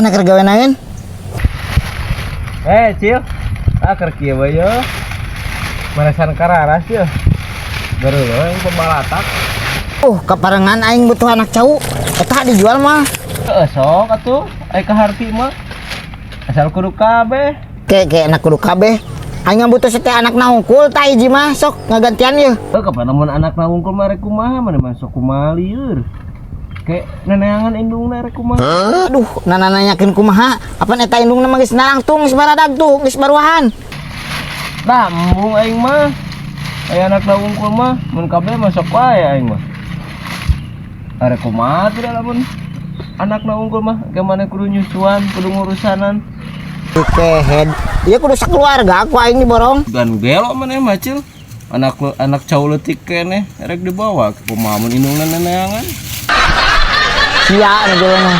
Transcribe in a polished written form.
Anak kergawe naon? Cil. Keur kieu bae yo. Marasan kararas yo. Baru lo yang pembalatak. Kaparengan aing butuh anak cau. Eta dijual mah. Sok atuh, aya ka harti mah. Asal kudu kabeh. Ke anak kudu kabeh. Aing butuh sete anak naungkul tah hiji mah sok ngagantian ye. Kapan mun anak naungkul mah rek kumaha mana masuk kumaha lieur. Kayak neneangan indungna rek kumaha. Aduh, nana nanyakeun kumaha? Apaan eta indungna mah geus narangtung, geus baradag tuh, geus baruahan. Dambung aing mah. Aya anak naungkul mah mun kabeh masuk wae aing mah. Are kumaha teh lamun anak naungkul mah gimana kudu nyusuan, kudu ngurusanan. Kehead. Ieu kudu sakeluarga aku aing diborong. Dan belok maneh mah Cil. Anak cau leutik keneh rek dibawa ke kumaha mun indungna neneangan. Sia nu mah.